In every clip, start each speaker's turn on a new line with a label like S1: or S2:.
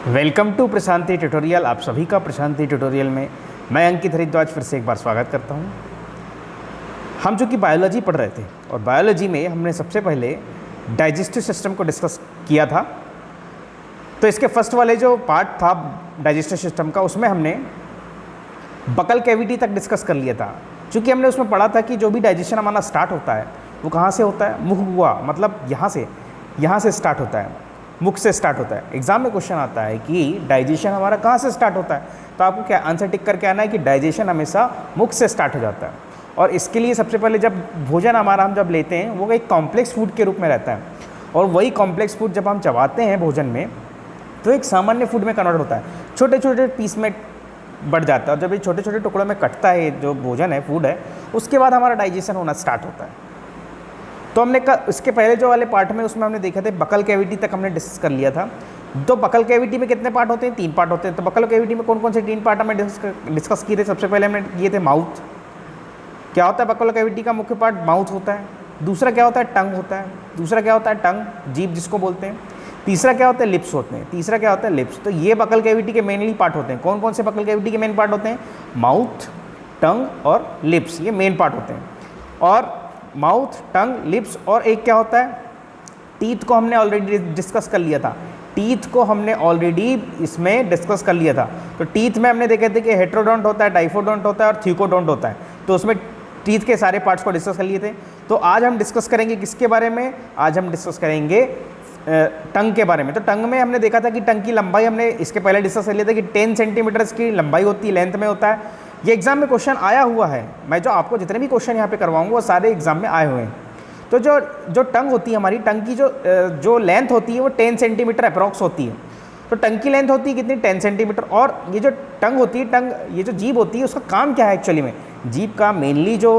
S1: Welcome to Prashanti tutorial. आप सभी का प्रशांति ट्यूटोरियल में मैं अंकित हरिद्वाज फिर से एक बार स्वागत करता हूं। हम जो कि बायोलॉजी पढ़ रहे थे और बायोलॉजी में हमने सबसे पहले डाइजेस्टिव सिस्टम को डिस्कस किया था। तो इसके फर्स्ट वाले जो पार्ट था डाइजेस्टिव सिस्टम का, उसमें हमने बकल कैविटी तक डिस्कस कर लिया था। चूँकि हमने उसमें पढ़ा था कि जो भी डाइजेशन हमारा स्टार्ट होता है वो कहाँ से होता है, मुख गुहा, मतलब यहाँ से स्टार्ट होता है, मुख से स्टार्ट होता है। एग्जाम में क्वेश्चन आता है कि डाइजेशन हमारा कहाँ से स्टार्ट होता है, तो आपको क्या आंसर टिक करके आना है कि डाइजेशन हमेशा मुख से स्टार्ट हो जाता है। और इसके लिए सबसे पहले जब भोजन हमारा हम जब लेते हैं वो एक कॉम्प्लेक्स फूड के रूप में रहता है, और वही कॉम्प्लेक्स फूड जब हम चबाते हैं भोजन में तो एक सामान्य फूड में कन्वर्ट होता है, छोटे छोटे पीस में बढ़ जाता है। और जब ये छोटे छोटे टुकड़ों में कटता है जो भोजन है, फूड है, उसके बाद हमारा डाइजेशन होना स्टार्ट होता है। तो हमने इसके पहले जो वाले पार्ट में उसमें हमने देखा था बकल कैविटी तक हमने डिस्कस कर लिया था। तो बकल कैविटी में कितने पार्ट होते हैं? 3 पार्ट होते हैं। तो बकल कैविटी में कौन कौन से 3 पार्ट हमने डिस्कस किए थे? सबसे पहले हमने किए थे माउथ। क्या होता है बकल कैविटी का मुख्य पार्ट? माउथ होता है। दूसरा क्या होता है? टंग होता है। दूसरा क्या होता है? टंग, जीभ जिसको बोलते हैं। तीसरा क्या होता है? लिप्स होते हैं। तीसरा क्या होता है? लिप्स। तो ये बकल कैविटी के मेनली पार्ट होते हैं। कौन कौन से बकल कैविटी के मेन पार्ट होते हैं? माउथ, टंग और लिप्स, ये मेन पार्ट होते हैं। और माउथ, टंग, लिप्स और एक क्या होता है? टीथ को हमने ऑलरेडी डिस्कस कर लिया था। टीथ को हमने ऑलरेडी इसमें डिस्कस कर लिया था। तो टीथ में हमने देखे थे कि हेट्रोडोंट होता है, डाइफोडोंट होता है और थ्यूकोडोंट होता है। तो उसमें टीथ के सारे पार्ट्स को डिस्कस कर लिए थे। तो आज हम डिस्कस करेंगे किसके बारे में? आज हम डिस्कस करेंगे टंग के बारे में। तो टंग में हमने देखा था कि टंग की लंबाई हमने इसके पहले डिस्कस कर लिया था कि 10 सेंटीमीटर की लंबाई होती है, लेंथ में होता है। ये एग्जाम में क्वेश्चन आया हुआ है। मैं जो आपको जितने भी क्वेश्चन यहाँ पे करवाऊंगा वो सारे एग्जाम में आए हुए हैं। तो जो टंग होती है हमारी, टंग की जो लेंथ होती है वो 10 सेंटीमीटर अप्रॉक्स होती है। तो टंग की लेंथ होती है कितनी? 10 सेंटीमीटर। और ये जो टंग होती है, ये जो जीभ होती है, उसका काम क्या है एक्चुअली में? जीभ का मेनली जो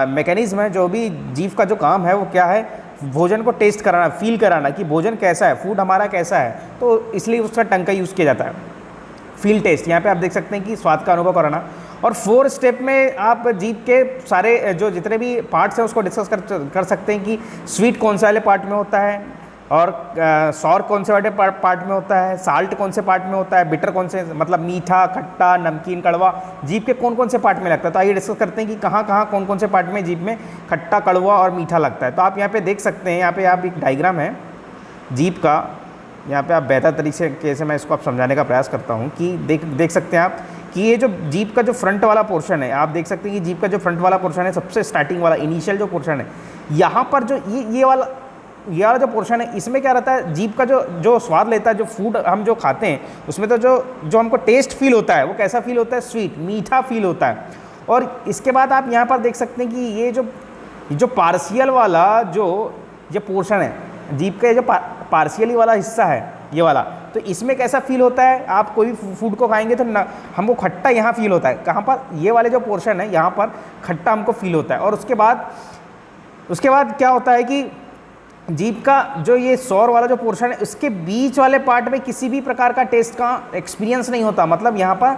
S1: मैकेनिज्म है, जो भी जीभ का जो काम है वो क्या है? भोजन को टेस्ट कराना, फील कराना कि भोजन कैसा है, फूड हमारा कैसा है। तो इसलिए उसका टंग का यूज़ किया जाता है, फील टेस्ट। यहाँ पे आप देख सकते हैं कि स्वाद का अनुभव कराना। और 4 स्टेप में आप जीभ के सारे जो जितने भी पार्ट्स हैं उसको डिस्कस कर सकते हैं कि स्वीट कौन से वाले पार्ट में होता है, और सॉर कौन से वाले पार्ट में होता है, साल्ट कौन से पार्ट में होता है, बिटर कौन से, मतलब मीठा, खट्टा, नमकीन, कड़वा, जीभ के कौन कौन से पार्ट में लगता है। तो आइए डिस्कस करते हैं कि कहाँ कहाँ कौन कौन से पार्ट में जीभ में खट्टा, कड़वा और मीठा लगता है। तो आप यहाँ पे देख सकते हैं, यहाँ पे आप एक डायग्राम है जीभ का। यहाँ पे आप बेहतर तरीके से मैं इसको आप समझाने का प्रयास करता हूँ कि देख सकते हैं आप कि ये जो जीभ का जो फ्रंट वाला पोर्शन है, आप देख सकते हैं कि जीभ का जो फ्रंट वाला पोर्शन है, सबसे स्टार्टिंग वाला इनिशियल जो पोर्शन है, यहाँ पर जो ये वाला जो पोर्शन है, इसमें क्या रहता है? जीभ का जो स्वाद लेता है, जो फूड हम जो खाते हैं उसमें तो जो हमको टेस्ट फील होता है वो कैसा फील होता है? स्वीट, मीठा फील होता है। और इसके बाद आप यहाँ पर देख सकते हैं कि ये जो पार्शियल वाला ये पोर्शन है जीभ का, जो पार्शियली वाला हिस्सा है ये वाला, तो इसमें कैसा फील होता है? आप कोई भी फूड को खाएंगे तो हमको खट्टा यहाँ फील होता है। कहाँ पर? ये वाले जो पोर्शन है यहाँ पर खट्टा हमको फील होता है। और उसके बाद क्या होता है कि जीभ का जो ये सौर वाला जो पोर्शन है, उसके बीच वाले पार्ट में किसी भी प्रकार का टेस्ट का एक्सपीरियंस नहीं होता, मतलब यहाँ पर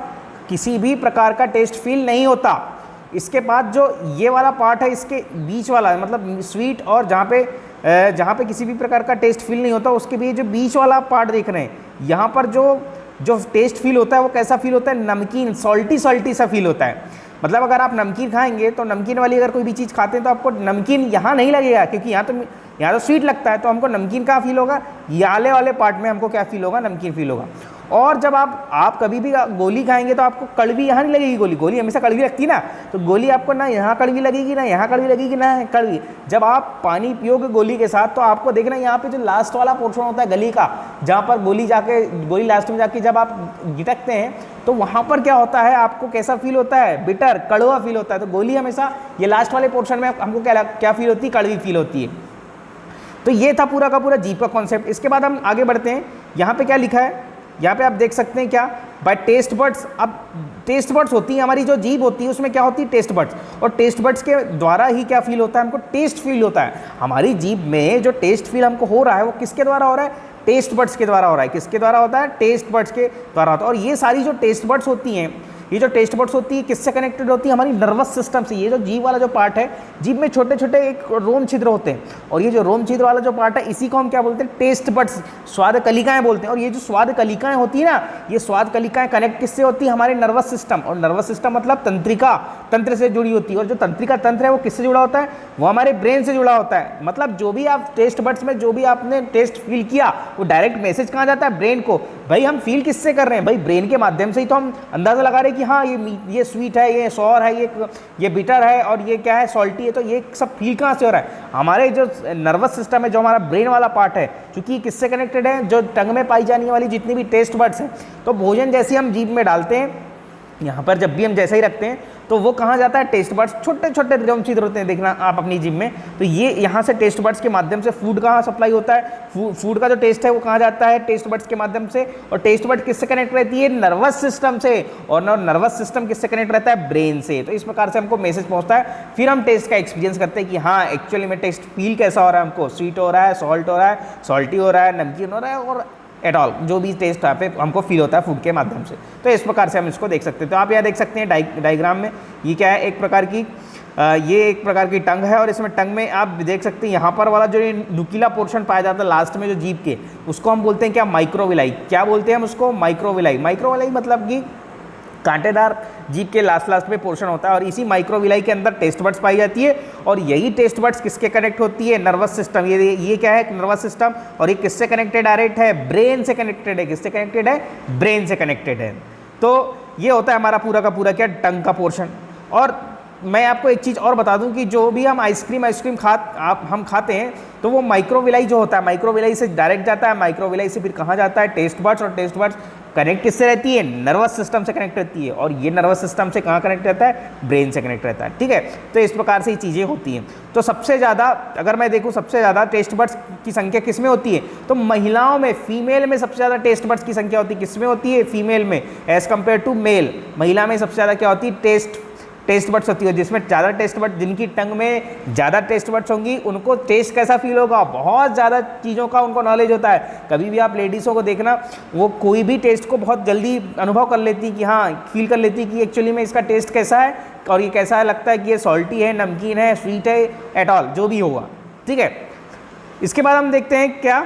S1: किसी भी प्रकार का टेस्ट फील नहीं होता। इसके बाद जो ये वाला पार्ट है, इसके बीच वाला, मतलब स्वीट और जहाँ पे किसी भी प्रकार का टेस्ट फील नहीं होता, उसके भी जो बीच वाला पार्ट देख रहे हैं, यहाँ पर जो टेस्ट फील होता है वो कैसा फील होता है? नमकीन, सॉल्टी सा फील होता है। मतलब अगर आप नमकीन खाएंगे तो नमकीन वाली अगर कोई भी चीज़ खाते हैं तो आपको नमकीन यहाँ नहीं लगेगा, क्योंकि यहाँ तो स्वीट लगता है। तो हमको नमकीन कहाँ फील होगा? याले वाले पार्ट में हमको क्या फील होगा? नमकीन फील होगा। और जब आप कभी भी गोली खाएंगे तो आपको कड़वी यहाँ नहीं लगेगी। गोली हमेशा कड़वी लगती ना, तो गोली आपको ना यहाँ कड़वी लगेगी, ना यहाँ कड़वी लगेगी, ना कड़वी। जब आप पानी पियोगे गोली के साथ तो आपको देखना यहाँ पे जो लास्ट वाला पोर्शन होता है गली का, जहाँ पर गोली लास्ट में जाके जब आप गिटकते हैं तो वहाँ पर क्या होता है? आपको कैसा फील होता है? बिटर, कड़वा फील होता है। तो गोली हमेशा ये लास्ट वाले पोर्शन में हमको क्या फील होती है? कड़वी फील होती है। तो ये था पूरा का पूरा जीभ का कॉन्सेप्ट। इसके बाद हम आगे बढ़ते हैं। यहाँ पे क्या लिखा है? यहाँ पे आप देख सकते हैं क्या? By taste buds. अब टेस्ट बड्स होती है हमारी, जो जीभ होती है उसमें क्या होती है? Taste buds. और टेस्ट बड्स के द्वारा ही क्या फील होता है? हमको टेस्ट फील होता है। हमारी जीभ में जो टेस्ट फील हमको हो रहा है वो किसके द्वारा हो रहा है? टेस्ट बड्स के द्वारा हो रहा है। किसके द्वारा होता है? टेस्ट बड्स के द्वारा होता है। और ये सारी जो टेस्ट बड्स होती हैं ये जो टेस्ट बड्स होती है किससे कनेक्टेड होती है, हमारी नर्वस सिस्टम से। ये जो जीभ वाला जो पार्ट है, जीभ में छोटे छोटे एक रोम छिद्र होते हैं, और ये जो रोम छिद्र वाला जो पार्ट है इसी को हम क्या बोलते हैं, टेस्ट बड्स, स्वाद कलिकाएं बोलते हैं। और ये जो स्वाद कलिकाएं होती है ना, ये स्वाद कलिकाएं कनेक्ट किससे होती है, हमारे नर्वस सिस्टम। और नर्वस सिस्टम मतलब तंत्रिका, तंत्र से जुड़ी होती है। और जो तंत्रिका तंत्र है वो किससे जुड़ा होता है, वो हमारे ब्रेन से जुड़ा होता है। मतलब जो भी आप टेस्ट बड्स में जो भी आपने टेस्ट फील किया, वो डायरेक्ट मैसेज कहाँ जाता है, ब्रेन को। भाई हम फील किससे कर रहे हैं, भाई ब्रेन के माध्यम से ही तो हम अंदाजा लगा रहे हैं कि हाँ ये स्वीट है, ये सॉर है, ये बिटर है, और ये क्या है, सॉल्टी है। तो ये सब फील कहाँ से हो रहा है, हमारे जो नर्वस सिस्टम है, जो हमारा ब्रेन वाला पार्ट है, क्योंकि किससे कनेक्टेड है, जो टंग में पाई जाने वाली जितनी भी टेस्ट बड्स हैं। तो भोजन जैसे हम जीभ में डालते हैं, यहाँ पर जब भी हम जैसे ही रखते हैं तो वो कहाँ जाता है, टेस्ट बड्स, छोटे छोटे रोम छिद्र होते हैं, देखना आप अपनी जीभ में। तो ये यहाँ से टेस्ट बड्स के माध्यम से फूड कहाँ सप्लाई होता है, फूड का जो टेस्ट है वो कहाँ जाता है, टेस्ट बड्स के माध्यम से। और टेस्ट बड किससे कनेक्ट रहती है, नर्वस सिस्टम से। और नर्वस सिस्टम किससे कनेक्ट रहता है, ब्रेन से। तो इस प्रकार से हमको मैसेज पहुँचता है, फिर हम टेस्ट का एक्सपीरियंस करते हैं कि हाँ एक्चुअली में टेस्ट फील कैसा हो रहा है, हमको स्वीट हो रहा है, सॉल्ट हो रहा है, सॉल्टी हो रहा है, नमकीन हो रहा है, और एट ऑल जो भी टेस्ट यहाँ पे हमको फील होता है फूड के माध्यम से। तो इस प्रकार से हम इसको देख सकते हैं। तो आप यहाँ देख सकते हैं डायग्राम में, ये क्या है, एक प्रकार की ये एक प्रकार की टंग है, और इसमें टंग में आप देख सकते हैं यहाँ पर वाला जो ये नुकीला पोर्शन पाया जाता है लास्ट में जो जीभ के, उसको हम बोलते हैं क्या, माइक्रोविलाई। क्या बोलते हैं हम उसको, माइक्रोविलाई। माइक्रोविलाई मतलब कि कांटेदार जीभ के लास्ट में पोर्शन होता है, और इसी माइक्रोविलाई के अंदर टेस्ट बड्स पाई जाती है। और यही टेस्ट बड्स किसके कनेक्ट होती है, नर्वस सिस्टम। ये क्या है, नर्वस सिस्टम। और ये किससे कनेक्टेड डायरेक्ट है, ब्रेन से कनेक्टेड है। किससे कनेक्टेड है, ब्रेन से कनेक्टेड है। तो ये होता है हमारा पूरा का पूरा क्या, टंग का पोर्शन। और मैं आपको एक चीज़ और बता दूं कि जो भी हम आइसक्रीम हम खाते हैं, तो वो माइक्रोविलाई जो होता है, माइक्रोविलाई से डायरेक्ट जाता है, माइक्रोविलाई से फिर कहाँ जाता है, टेस्ट बड्स। और टेस्ट बड्स कनेक्ट किससे रहती है, नर्वस सिस्टम से कनेक्ट रहती है। और ये नर्वस सिस्टम से कहाँ कनेक्ट रहता है, ब्रेन से कनेक्ट रहता है। ठीक है, तो इस प्रकार से ये चीज़ें होती हैं। तो सबसे ज़्यादा अगर मैं देखूँ, सबसे ज़्यादा टेस्ट बड्स की संख्या किस में होती है, तो महिलाओं में, फीमेल में सबसे ज़्यादा टेस्ट बड्स की संख्या होती है। किस में होती है, फीमेल में, एज़ कम्पेयर टू मेल। महिला में सबसे ज़्यादा क्या होती है, टेस्ट बड्स होती है, जिसमें ज़्यादा टेस्ट बड्स, जिनकी टंग में ज़्यादा टेस्ट बड्स होंगी, उनको टेस्ट कैसा फील होगा, बहुत ज़्यादा चीज़ों का उनको नॉलेज होता है। कभी भी आप लेडीज़ों को देखना, वो कोई भी टेस्ट को बहुत जल्दी अनुभव कर लेती है कि हाँ, फील कर लेती है कि एक्चुअली में इसका टेस्ट कैसा है, और ये कैसा है, लगता है कि ये सॉल्टी है, नमकीन है, स्वीट है, एट ऑल जो भी होगा। ठीक है, इसके बाद हम देखते हैं क्या,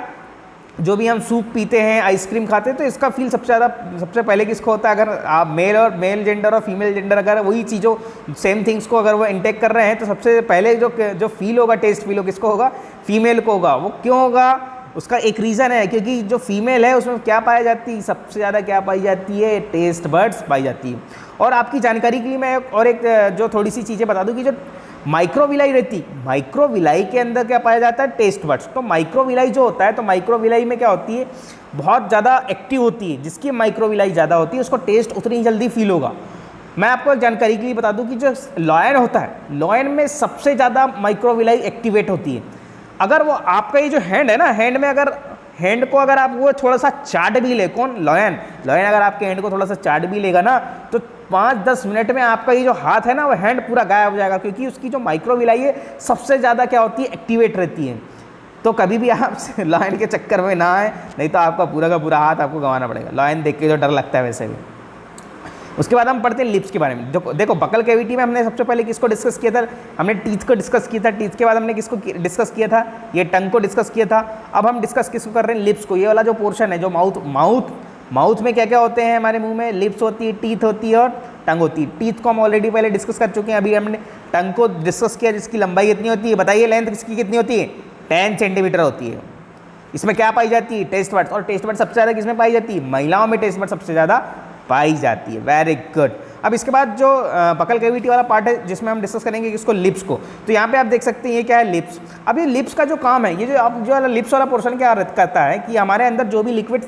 S1: जो भी हम सूप पीते हैं, आइसक्रीम खाते हैं, तो इसका फील सबसे पहले किसको होता है। अगर आप मेल जेंडर और फीमेल जेंडर अगर वही चीज़ों, सेम थिंग्स को अगर वो इंटेक कर रहे हैं, तो सबसे पहले जो फील होगा, टेस्ट फील हो, किसको होगा, फीमेल को होगा। वो क्यों होगा, उसका एक रीज़न है, क्योंकि जो फीमेल है उसमें क्या पाई जाती है, सबसे ज़्यादा क्या पाई जाती है, टेस्ट बड्स पाई जाती है। और आपकी जानकारी के लिए मैं और एक जो थोड़ी सी चीज़ें बता दूँ कि जो माइक्रोविलाई रहती, माइक्रोविलाई के अंदर क्या पाया जाता है, टेस्ट बड्स। तो माइक्रोविलाई जो होता है, तो माइक्रोविलाई में क्या होती है, बहुत ज़्यादा एक्टिव होती है। जिसकी माइक्रोविलाई ज़्यादा होती है उसको टेस्ट उतनी जल्दी फील होगा। मैं आपको एक जानकारी के लिए बता दूं कि जो लॉयन होता है, लॉयन में सबसे ज़्यादा माइक्रोविलाई एक्टिवेट होती है। अगर वो आपका ये जो हैंड है ना, हैंड को अगर आप वो थोड़ा सा चाट भी ले, कौन, लॉयन अगर आपके हैंड को थोड़ा सा चाट भी लेगा ना, तो 5-10 मिनट में आपका ये जो हाथ है ना, वो हैंड पूरा गायब हो जाएगा, क्योंकि उसकी जो माइक्रोविलाई है सबसे ज़्यादा क्या होती है, एक्टिवेट रहती है। तो कभी भी आप लॉयन के चक्कर में ना आए, नहीं तो आपका पूरा का पूरा हाथ आपको गंवाना पड़ेगा। लॉयन देख के जो डर लगता है वैसे भी। उसके बाद हम पढ़ते हैं लिप्स के बारे में। देखो बकल कैविटी में हमने सबसे पहले किसको डिस्कस किया था, हमने टीथ को डिस्कस किया था। टीथ के बाद हमने किसको डिस्कस किया था, ये टंग को डिस्कस किया था। अब हम डिस्कस किसको कर रहे हैं, लिप्स को। ये वाला जो पोर्शन है, जो माउथ में क्या क्या होते हैं हमारे मुंह में, लिप्स होती है, टीथ होती है और टंग होती है। टीथ को हम ऑलरेडी पहले डिस्कस कर चुके हैं, अभी हमने टंग को डिस्कस किया, जिसकी लंबाई कितनी होती है, बताइए लेंथ इसकी कितनी होती है, 10 सेंटीमीटर होती है। इसमें क्या पाई जाती है, टेस्ट बड्स। और टेस्ट बड्स सबसे ज़्यादा किसमें पाई जाती है, महिलाओं में टेस्ट बड्स सबसे ज़्यादा पाई जाती है। Very good. अब इसके बाद जो बकल कैविटी वाला पार्ट है, जिसमें हम डिस्कस करेंगे किसको, लिप्स को। तो यहाँ पे आप देख सकते हैं ये क्या है, लिप्स। अब ये लिप्स का जो काम है, ये जो वाला लिप्स वाला पोर्शन क्या करता है कि हमारे अंदर जो भी लिक्विड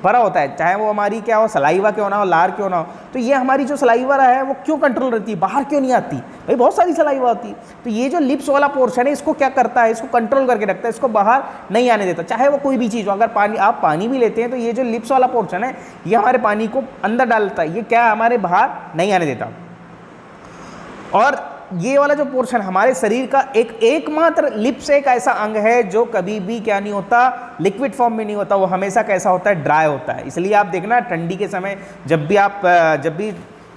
S1: भरा होता है, चाहे वो हमारी क्या हो, सलाइवा क्यों ना हो, लार क्यों ना हो, तो ये हमारी जो सलाइवा है वो क्यों कंट्रोल रहती है, बाहर क्यों नहीं आती, भाई बहुत सारी सलाइवा होती है। तो ये जो लिप्स वाला पोर्शन है, इसको क्या करता है, इसको कंट्रोल करके रखता है, इसको बाहर नहीं आने देता, चाहे वो कोई भी चीज़ हो। अगर आप पानी भी लेते हैं, तो ये जो लिप्स वाला पोर्शन है, ये हमारे पानी को अंदर डालता है, ये क्या हमारे बाहर नहीं आने देता। और ये वाला जो पोर्शन हमारे शरीर का एकमात्र लिप्स एक ऐसा अंग है जो कभी भी क्या नहीं होता, लिक्विड फॉर्म में नहीं होता, वो हमेशा कैसा होता है, ड्राई होता है। इसलिए आप देखना ठंडी के समय जब भी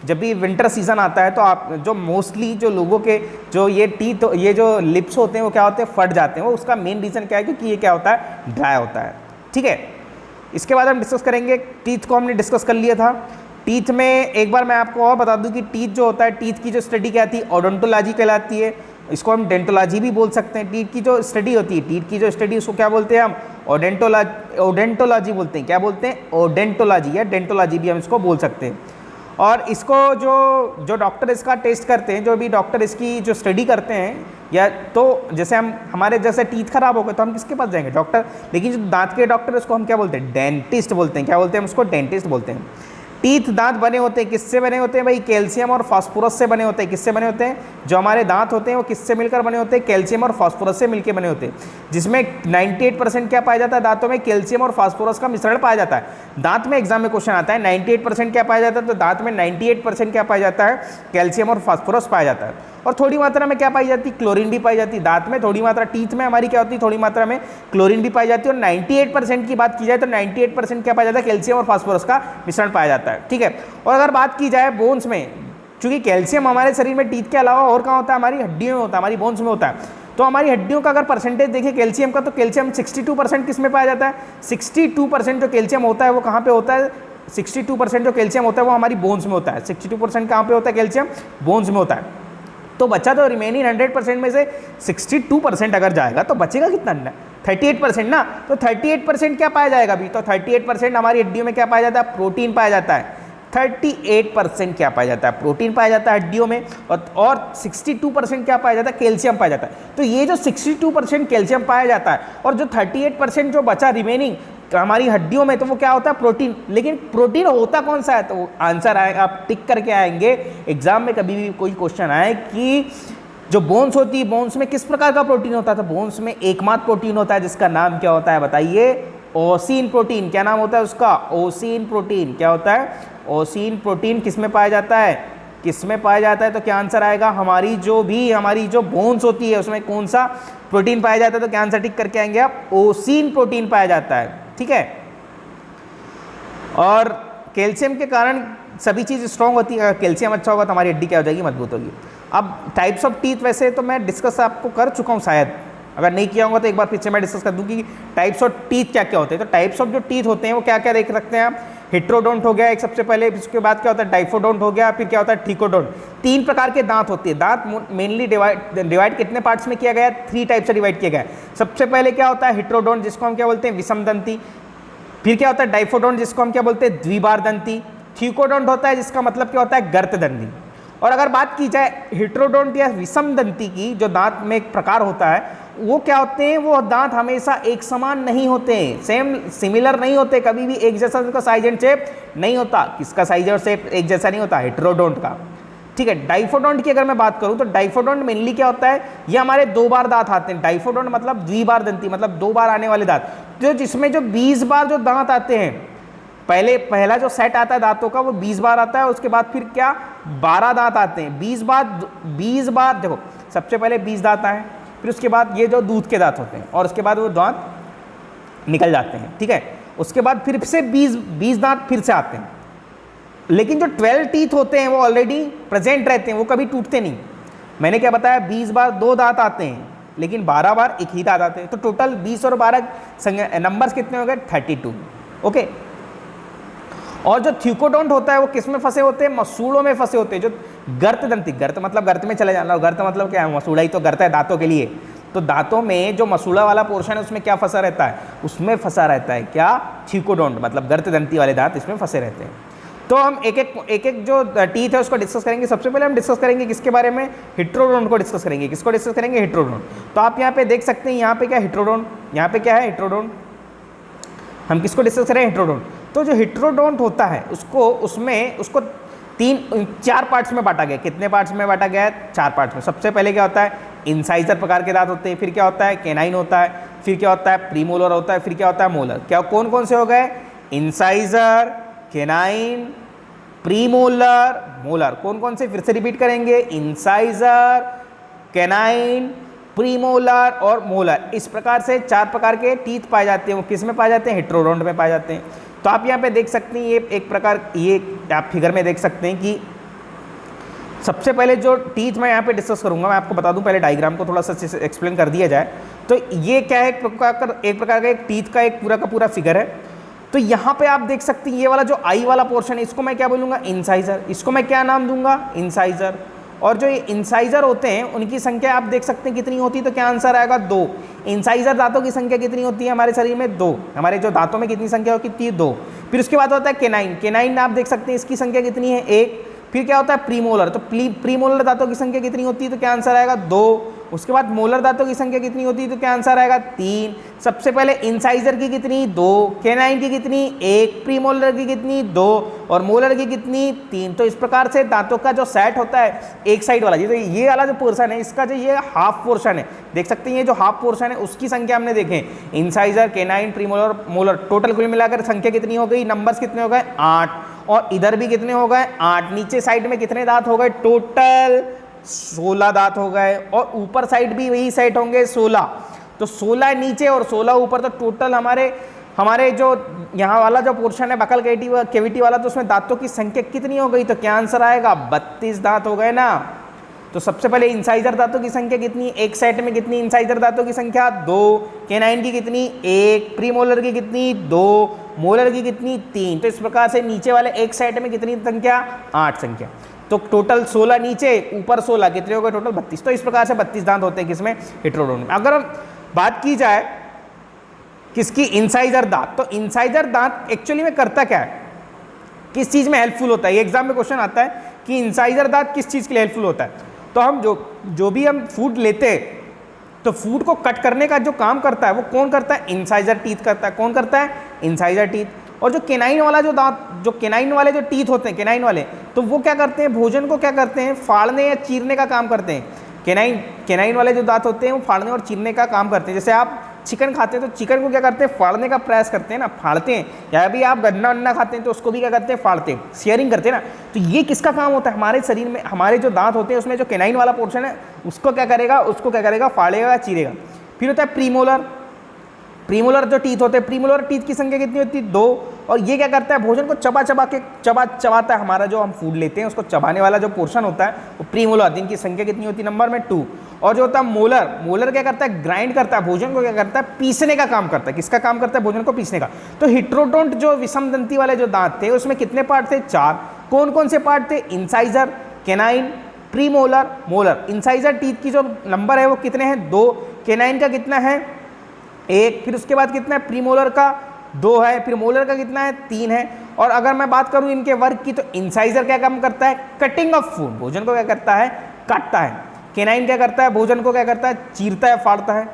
S1: जब भी विंटर सीजन आता है तो आप जो मोस्टली जो लोगों के जो ये टीथ, ये जो लिप्स होते हैं वो क्या होते हैं, फट जाते हैं। वो उसका मेन रीज़न क्या है, क्योंकि ये क्या होता है, ड्राई होता है। ठीक है, इसके बाद हम डिस्कस करेंगे टीथ को, हमने डिस्कस कर लिया था। टीथ में एक बार मैं आपको और बता दूं कि टीथ जो होता है, टीथ की जो स्टडी क्या थी, ओडोंटोलॉजी कहलाती है। इसको हम डेंटोलॉजी भी बोल सकते हैं। टीथ की जो स्टडी होती है, टीथ की जो स्टडी, उसको क्या बोलते हैं हम, ओडेंटोलॉजी बोलते हैं। क्या बोलते हैं, ओडेंटोलॉजी, या डेंटोलॉजी भी हम इसको बोल सकते हैं। और इसको जो डॉक्टर इसका टेस्ट करते हैं, जो भी डॉक्टर इसकी जो स्टडी करते हैं, या तो जैसे हमारे जैसे टीथ खराब हो गए तो हम किसके पास जाएंगे, डॉक्टर। लेकिन जो दांत के डॉक्टर, उसको हम क्या बोलते हैं, डेंटिस्ट बोलते हैं। क्या बोलते हैं हम उसको, डेंटिस्ट बोलते हैं। टीथ, दांत बने होते हैं किससे बने होते हैं भाई, कैल्शियम और फास्फोरस से बने होते हैं। किससे बने होते हैं, जो हमारे दांत होते हैं वो किससे मिलकर बने होते हैं, कैल्शियम और फास्फोरस से मिलकर बने होते हैं। जिसमें 98% क्या पाया जाता है, दांतों में कैल्शियम और फास्फोरस का मिश्रण पाया जाता है। दांत में एग्जाम में क्वेश्चन आता है 98% क्या पाया जाता है, तो दांत में 98% क्या पाया जाता है, कैल्शियम और फास्फोरस पाया जाता है। और थोड़ी मात्रा में क्या पाई जाती है, क्लोरीन भी पाई जाती है। दांत में थोड़ी मात्रा, टीथ में हमारी क्या होती है, थोड़ी मात्रा में क्लोरीन भी पाई जाती है। और 98% की बात की जाए तो 98% क्या पाया जाता है, कैल्शियम और फास्फोरस का मिश्रण पाया जाता है। ठीक है, और अगर बात की जाए बोन्स में, चूंकि कैल्शियम हमारे शरीर में टीथ के अलावा और कहाँ होता है, हमारी हड्डियों में होता है, हमारी बोन्स में होता है। तो हमारी हड्डियों का अगर परसेंटेज देखिए कैल्शियम का, तो कैल्शियम 62% किस में पाया जाता है, 62% जो कैल्शियम होता है वो कहाँ पे होता है, 62% जो कैल्शियम होता है वो हमारी बोन्स में होता है। 62% कहाँ पे होता है कैल्शियम, बोन्स में होता है। तो बच्चा तो रिमेनिंग 100% में से 62% अगर जाएगा तो बचेगा कितना, 38% ना। तो 38% क्या पाया जाएगा अभी, तो 38% हमारी हड्डियों में क्या पाया जाता है, प्रोटीन पाया जाता है। 38% क्या पाया जाता है, प्रोटीन पाया जाता है हड्डियों में। और 62% क्या पाया जाता है, कैल्शियम पाया जाता है। तो ये जो 62% कैल्शियम पाया जाता है और जो 38% जो बचा रिमेनिंग हमारी हड्डियों में, तो वो क्या होता है, प्रोटीन। लेकिन प्रोटीन होता कौन सा है, तो आंसर आएगा, आप टिक करके आएंगे एग्जाम में। कभी भी कोई क्वेश्चन आए कि जो बोन्स होती है, बोन्स में किस प्रकार का प्रोटीन होता है, तो बोन्स में एकमात्र प्रोटीन होता है जिसका नाम क्या होता है, बताइए, ओसिन प्रोटीन। क्या नाम होता है उसका, ओसिन प्रोटीन। क्या होता है, ओसिन प्रोटीन। किस में पाया जाता है, किस में पाया जाता है, तो क्या आंसर आएगा, हमारी जो बोन्स होती है उसमें कौन सा प्रोटीन पाया जाता है, तो क्या आंसर टिक करके आएंगे आप, ओसिन प्रोटीन पाया जाता है। ठीक है, और कैल्शियम के कारण सभी चीज़ स्ट्रांग होती है। कैल्शियम अच्छा होगा तो हमारी हड्डी क्या हो जाएगी, मजबूत होगी। अब टाइप्स ऑफ टीथ वैसे तो मैं डिस्कस आपको कर चुका हूँ, शायद अगर नहीं किया होगा तो एक बार फिर से मैं डिस्कस कर दूँ कि टाइप्स ऑफ टीथ क्या क्या होते हैं। तो टाइप्स ऑफ जो टीथ होते हैं वो क्या क्या देख सकते हैं आप, हेट्रोडोंट हो गया एक सबसे पहले, इसके बाद क्या होता है, डाइफोडोंट हो गया, फिर क्या होता है, ठीकोडोंट। 3 प्रकार के दांत होते हैं। दांत मेनली डिवाइड कितने पार्ट्स में किया गया है, 3 टाइप से डिवाइड किया गया है। सबसे पहले क्या होता है, हेट्रोडोंट, जिसको हम क्या बोलते हैं, विषमदंती। फिर क्या होता है, डाइफोडोंट, जिसको हम क्या बोलते हैं, द्विबारदंती। ठीकोडोंट होता है जिसका मतलब क्या होता है, गर्तदंती। और अगर बात की जाए हेट्रोडोंट या विषमदंती की, जो दांत में एक प्रकार होता है, वो क्या होते हैं, वो दांत हमेशा एक समान नहीं होते, सिमिलर नहीं होते, कभी भी एक जैसा उनका साइज एंड शेप नहीं होता। किसका साइज और शेप एक जैसा नहीं होता, हेट्रोडोंट का। ठीक है, डाइफोडोंट की अगर मैं बात करूं तो डाइफोडोंट मेनली क्या होता है, ये हमारे 2 बार दांत आते हैं। डाइफोडोंट मतलब द्विबारदंती, मतलब 2 बार आने वाले दांत, जो जिसमें जो 20 बार जो दांत आते हैं, पहला जो सेट आता है दांतों का वो 20 बार आता है। उसके बाद फिर क्या 12 दांत आते हैं। 20 बार देखो, सबसे पहले 20 दांत आए, फिर उसके बाद ये जो दूध के दांत होते हैं, और उसके बाद वो दांत निकल जाते हैं। ठीक है, उसके बाद फिर से 20 दांत फिर से आते हैं। लेकिन जो 12 टीथ होते हैं वो ऑलरेडी प्रेजेंट रहते हैं, वो कभी टूटते नहीं। मैंने क्या बताया, 20 बार 2 दांत आते हैं, लेकिन 12 बार एक ही दांत आते हैं। तो टोटल 20 और 12 नंबर्स कितने हो गए, 32। ओके, और जो थ्यूकोडोंट होता है वो किस में फंसे होते हैं, मसूड़ों में फंसे होते हैं। जो गर्तदंती, गर्त मतलब गर्त में चले जाना, गर्त मतलब क्या है, मसूड़ा ही तो गर्त है दांतों के लिए। तो दांतों में जो मसूड़ा वाला पोर्शन है उसमें क्या फंसा रहता है, उसमें फंसा रहता है क्या, थ्यूकोडोंट, मतलब गर्तदंती वाले दांत इसमें फंसे रहते हैं। तो हम एक एक जो टीथ है उसको डिस्कस करेंगे। सबसे पहले हम डिस्कस करेंगे किसके बारे में, हेट्रोडोंट को डिस्कस करेंगे। किसको डिस्कस करेंगे, हेट्रोडोंट। तो आप यहाँ पे देख सकते हैं, यहाँ पे क्या हेट्रोडोंट, यहाँ पे क्या है हेट्रोडोंट। हम किसको डिस्कस करें, हेट्रोडोंट। तो जो हेट्रोडोंट होता है उसको 4 पार्ट्स में बांटा गया। कितने पार्ट्स में बांटा गया है, 4 पार्ट्स में। सबसे पहले क्या होता है, इंसाइजर प्रकार के दांत होते हैं। फिर क्या होता है, कैनाइन होता है। फिर क्या होता है, प्रीमोलर होता है। फिर क्या होता है, मोलर। क्या कौन कौन से हो गए, इंसाइजर, कैनाइन, प्रीमोलर, मोलर। कौन कौन से, फिर से रिपीट करेंगे, इंसाइजर, कैनाइन, प्रीमोलर और मोलर। इस प्रकार से 4 प्रकार के टीथ पाए जाते हैं। वो किस में पाए जाते हैं, हेट्रोडोंट में पाए जाते हैं। तो आप यहाँ पे देख सकते हैं, ये एक प्रकार, ये आप फिगर में देख सकते हैं कि सबसे पहले जो टीथ मैं यहाँ पे डिस्कस करूँगा, मैं आपको बता दूँ पहले डायग्राम को थोड़ा सा एक्सप्लेन कर दिया जाए। तो ये क्या है, एक प्रकार का एक टीथ का एक पूरा का पूरा फिगर है। तो यहाँ पे आप देख सकते हैं ये वाला जो आई वाला पोर्शन है इसको मैं क्या बोलूँगा, इंसाइजर। इसको मैं क्या नाम दूंगा, इंसाइजर। और जो ये इंसाइजर होते हैं उनकी संख्या आप देख सकते हैं कितनी होती है, तो क्या आंसर आएगा, 2। इंसाइजर दांतों की संख्या कितनी होती है हमारे शरीर में, 2। हमारे जो दांतों में कितनी संख्या होती है, 2। फिर उसके बाद होता है केनाइन। केनाइन आप देख सकते हैं इसकी संख्या कितनी है, 1। फिर क्या होता है, प्रीमोलर। तो प्रीमोलर दांतों की संख्या कितनी होती है, तो क्या आंसर आएगा, 2। उसके बाद मोलर दांतों की संख्या कितनी होती है, तो क्या आंसर आएगा, 3। सबसे पहले इंसाइजर की कितनी, 2। केनाइन की कितनी, 1। प्रीमोलर की कितनी, 2। और मोलर की कितनी, 3। तो इस प्रकार से दांतों का जो सेट होता है एक साइड वाला, तो ये वाला जो पोर्शन है इसका जो ये हाफ पोर्शन है, देख सकते हैं ये जो हाफ पोर्शन है उसकी संख्या हमने देखे, incisor, canine, premolar, molar, total कुल मिलाकर संख्या कितनी हो गई, नंबर्स कितने हो गए, 8। और इधर भी कितने हो गए, 8। नीचे साइड में कितने दांत हो गए, टोटल 16 दांत हो गए। और ऊपर साइड भी वही सेट होंगे 16। तो 16 नीचे और 16 ऊपर, तो टोटल हमारे जो यहाँ वाला जो पोर्शन है बकल कैविटी वाला, तो उसमें दांतों की संख्या कितनी हो गई, तो क्या आंसर आएगा, 32 दांत हो गए ना। तो सबसे पहले इंसाइजर दांतों की संख्या कितनी, एक सेट में कितनी इंसाइजर दांतों की संख्या, 2। केनाइन की कितनी, 1। प्रीमोलर की कितनी, 2। मोलर की कितनी, 3। तो इस प्रकार से नीचे वाले एक सेट में कितनी संख्या, 8 संख्या। तो टोटल 16 नीचे, ऊपर 16, कितने हो गए टोटल, 32। तो इस प्रकार से 32 दांत होते हैं किसमें, हेटेरोडोन में। अगर हम बात की जाए किसकी, इंसाइजर दांत, तो इंसाइजर दांत एक्चुअली में करता क्या है, किस चीज़ में हेल्पफुल होता है। ये एग्जाम में क्वेश्चन आता है कि इंसाइजर दांत किस चीज़ के लिए हेल्पफुल होता है। तो हम जो भी हम फूड लेते हैं, तो फूड को कट करने का जो काम करता है वो कौन करता है, इंसाइजर टीथ करता है। कौन करता है, इंसाइजर टीथ। और जो केनाइन वाला जो दांत, जो केनाइन वाले जो टीथ होते हैं, केनाइन वाले, तो वो क्या करते हैं, भोजन को क्या करते हैं, फाड़ने या चीरने का काम करते हैं। केनाइन वाले जो दांत होते हैं वो फाड़ने और चीरने का काम करते हैं। जैसे आप चिकन खाते हैं तो चिकन को क्या करते हैं, फाड़ने का प्रयास करते हैं ना, फाड़ते हैं। या भी आप गन्ना वन्ना खाते हैं तो उसको भी क्या करते हैं, फाड़ते हैं, शेयरिंग करते हैं ना। तो ये किसका काम होता है, हमारे शरीर में हमारे जो दांत होते हैं उसमें जो केनाइन वाला पोर्शन है उसको क्या करेगा, फाड़ेगा या चीरेगा। फिर होता है प्रीमोलर। प्रीमोलर जो टीथ होते हैं, प्रीमोलर टीथ की संख्या कितनी होती है, 2। और ये क्या करता है, भोजन को चबाता है। हमारा जो हम फूड लेते हैं उसको चबाने वाला जो पोर्शन होता है वो प्रीमोलर, जिनकी संख्या कितनी होती है, नंबर में 2। और जो होता है मोलर क्या करता है, ग्राइंड करता है, भोजन को क्या करता है, पीसने का काम करता है। किसका काम करता है, भोजन को पीसने का। तो हेटेरोडोंट जो विषम दंती वाले जो दांत थे उसमें कितने पार्ट थे, 4। कौन कौन से पार्ट थे, incisor, canine, premolar, molar. Incisor teeth की जो नंबर है वो कितने हैं, 2। केनाइन का कितना है, 1। फिर उसके बाद कितना है, प्रीमोलर का 2 है। फिर मोलर का कितना है, 3 है। और अगर मैं बात करूं इनके वर्क की, तो इंसाइजर क्या काम करता है, कटिंग ऑफ फूड, भोजन को क्या करता है, काटता है। केनाइन क्या करता है, भोजन को क्या करता है, चीरता है, फाड़ता है।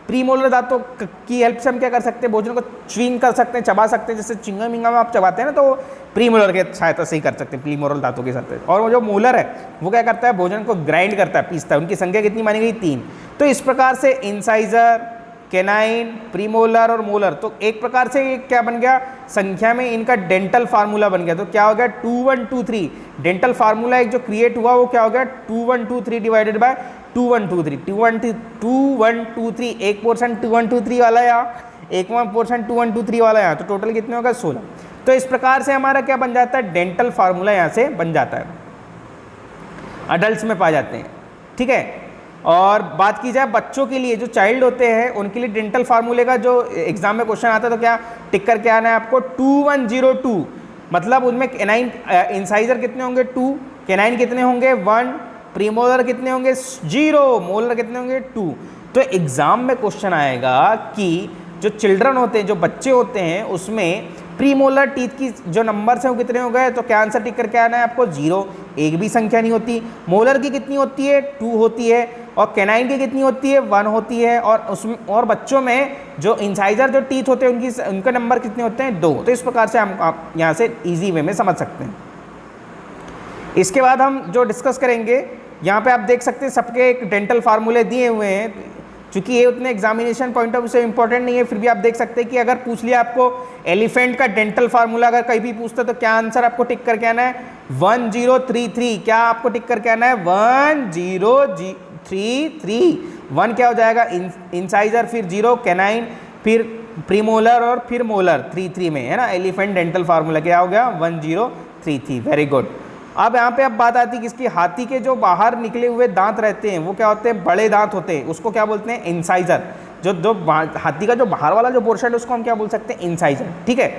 S1: प्रीमोलर दांतों की हेल्प से हम क्या कर सकते हैं, भोजन को च्विंग कर सकते हैं, चबा सकते हैं। जैसे चिंगम मिंगम आप चबाते हैं ना, तो प्रीमोलर के सहायता से ही कर सकते हैं, प्रीमोलर दांतों के साथ। और वो जो मोलर है वो क्या करता है, भोजन को ग्राइंड करता है, पीसता है। उनकी संख्या कितनी मानी गई, 3। तो इस प्रकार से इंसाइजर, केनाइन, प्रीमोलर और मोलर, तो एक प्रकार से ये क्या बन गया, संख्या में इनका डेंटल फार्मूला बन गया। तो क्या हो गया, 2 1 2 3। डेंटल फार्मूला एक जो क्रिएट हुआ वो क्या हो गया, 2 1 2 3 डिवाइडेड बाय 2 1 2 3। 2 1 2 3, एक पोर्शन 2 1 2 3 वाला यहाँ, एक पोर्शन 2 1 2 3 वाला यहाँ, तो टोटल कितने होगा, 16। तो इस प्रकार से हमारा क्या बन जाता है, डेंटल फार्मूला यहाँ से बन जाता है, अडल्ट में पाए जाते हैं। ठीक है। और बात की जाए बच्चों के लिए, जो चाइल्ड होते हैं उनके लिए डेंटल फार्मूले का जो एग्जाम में क्वेश्चन आता है तो क्या टिक करके आना है आपको, 2102। मतलब उनमें केनाइन इंसाइजर कितने होंगे, 2। केनाइन कितने होंगे, 1। प्रीमोलर कितने होंगे, 0। मोलर कितने होंगे, 2। तो एग्जाम में क्वेश्चन आएगा कि जो चिल्ड्रन होते हैं, जो बच्चे होते हैं, उसमें प्रीमोलर टीथ की जो नंबर्स हैं वो कितने हो गए, तो क्या आंसर टिक करके आना है आपको, 0। एक भी संख्या नहीं होती। मोलर की कितनी होती है, 2 होती है। और केनाइन की कितनी होती है, 1 होती है। और उसमें और बच्चों में जो इंसाइजर जो टीथ होते हैं उनके नंबर कितने होते हैं, 2। तो इस प्रकार से हम आप यहाँ से ईजी वे में समझ सकते हैं। इसके बाद हम जो डिस्कस करेंगे, यहाँ पे आप देख सकते हैं सबके एक डेंटल फार्मूले दिए हुए हैं। चूँकि ये उतने एग्जामिनेशन पॉइंट ऑफ व्यू से इंपॉर्टेंट नहीं है, फिर भी आप देख सकते हैं कि अगर पूछ लिया आपको एलिफेंट का डेंटल फार्मूला अगर कहीं भी पूछता तो क्या आंसर आपको टिक करके आना है, 1033। क्या आपको टिक करके आना है, 1033। 1 क्या हो जाएगा, इंसाइजर, फिर 0 केनाइन, फिर प्रीमोलर और फिर मोलर 3 में है ना। एलिफेंट डेंटल फार्मूला क्या हो गया, 1033। Very good. अब यहाँ पे अब बात आती है किसकी, हाथी के जो बाहर निकले हुए दांत रहते हैं वो क्या होते हैं, बड़े दांत होते हैं, उसको क्या बोलते हैं, इंसाइजर। जो हाथी का जो बाहर वाला जो पोर्शन है उसको हम क्या बोल सकते हैं, इंसाइजर, ठीक है।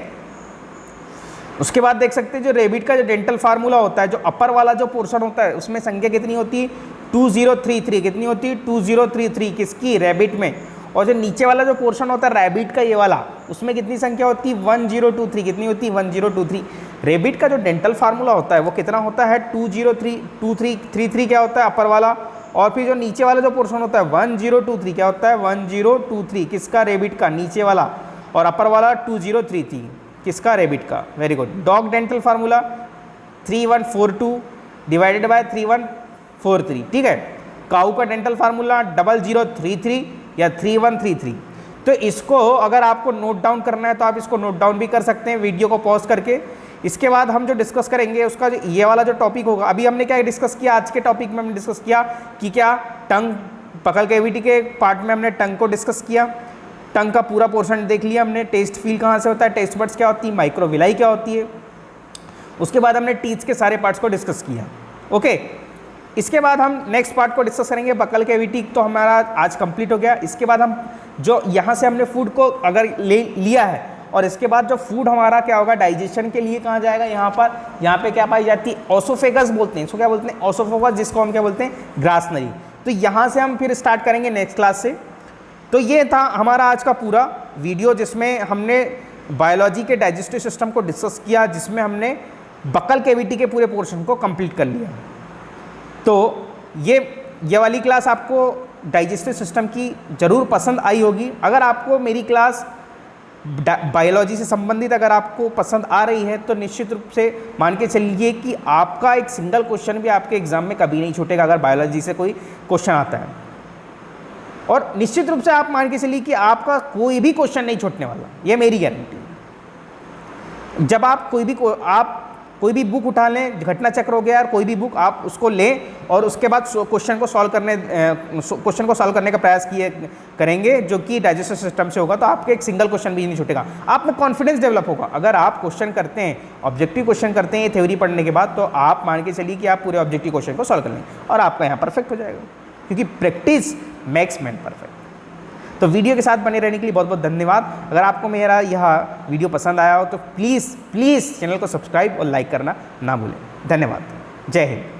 S1: उसके बाद देख सकते हैं जो रेबिट का जो डेंटल फार्मूला होता है, जो अपर वाला जो पोर्शन होता है उसमें संख्या कितनी होती है, 2033, कितनी होती है, 2033 किसकी, रैबिट में। और जो नीचे वाला जो पोर्शन होता है रैबिट का ये वाला, उसमें कितनी संख्या होती है, 1023, कितनी होती है, 1023। रेबिट का जो डेंटल फार्मूला होता है वो कितना होता है, 20333 क्या होता है अपर वाला, और फिर जो नीचे वाला जो पोर्शन होता है 1023 क्या होता है, 1023 किसका, रेबिट का, नीचे वाला, और अपर वाला 2033 किसका, रेबिट का। Very good. Dog dental formula 3142 divided by 3143, ठीक है। काऊ का डेंटल फार्मूला 0033 या 3133। तो इसको अगर आपको नोट डाउन करना है तो आप इसको नोट डाउन भी कर सकते हैं वीडियो को पॉज करके। इसके बाद हम जो डिस्कस करेंगे उसका जो ये वाला जो टॉपिक होगा, अभी हमने क्या डिस्कस किया, आज के टॉपिक में हमने डिस्कस किया कि क्या टंग, पकल कैविटी के पार्ट में हमने टंग को डिस्कस किया, टंग का पूरा पोर्शन देख लिया हमने, टेस्ट फील कहाँ से होता है, टेस्ट बड्स क्या होती है, माइक्रोविलाई क्या होती है। उसके बाद हमने टीथ के सारे पार्ट्स को डिस्कस किया, ओके। इसके बाद हम नेक्स्ट पार्ट को डिस्कस करेंगे, बकल कैविटी तो हमारा आज कंप्लीट हो गया। इसके बाद हम जो यहाँ से हमने फूड को अगर ले लिया है, और इसके बाद जो फूड हमारा क्या होगा, डाइजेशन के लिए कहाँ जाएगा, यहाँ पे क्या पाई जाती है, ओसोफेगस बोलते हैं, इसको क्या बोलते हैं, ओसोफेगस, जिसको हम क्या बोलते हैं, ग्रासनरी। तो यहाँ से हम फिर स्टार्ट करेंगे नेक्स्ट क्लास से। तो ये था हमारा आज का पूरा वीडियो जिसमें हमने बायोलॉजी के डाइजेस्टिव सिस्टम को डिस्कस किया, जिसमें हमने बकल कैविटी के पूरे पोर्शन को कंप्लीट कर लिया। तो ये वाली क्लास आपको डाइजेस्टिव सिस्टम की ज़रूर पसंद आई होगी। अगर आपको मेरी क्लास बायोलॉजी से संबंधित अगर आपको पसंद आ रही है तो निश्चित रूप से मान के चलिए कि आपका एक सिंगल क्वेश्चन भी आपके एग्जाम में कभी नहीं छूटेगा अगर बायोलॉजी से कोई क्वेश्चन आता है। और निश्चित रूप से आप मान के चलिए कि आपका कोई भी क्वेश्चन नहीं छूटने वाला, ये मेरी गारंटी। जब आप कोई भी बुक उठा लें, घटना चक्र हो गया यार, कोई भी बुक आप उसको लें और उसके बाद क्वेश्चन को सॉल्व करने का प्रयास करेंगे जो कि डाइजेस्टिव सिस्टम से होगा, तो आपके एक सिंगल क्वेश्चन भी नहीं छूटेगा। आप में कॉन्फिडेंस डेवलप होगा। अगर आप क्वेश्चन करते हैं, ऑब्जेक्टिव क्वेश्चन करते हैं ये थ्योरी पढ़ने के बाद, तो आप मान के चलिए कि आप पूरे ऑब्जेक्टिव क्वेश्चन को सॉल्व कर लेंगे और आपका यहाँ परफेक्ट हो जाएगा, क्योंकि प्रैक्टिस मेक्स मैन परफेक्ट। तो वीडियो के साथ बने रहने के लिए बहुत बहुत धन्यवाद। अगर आपको मेरा यह वीडियो पसंद आया हो तो प्लीज़ चैनल को सब्सक्राइब और लाइक करना ना भूलें। धन्यवाद। जय हिंद।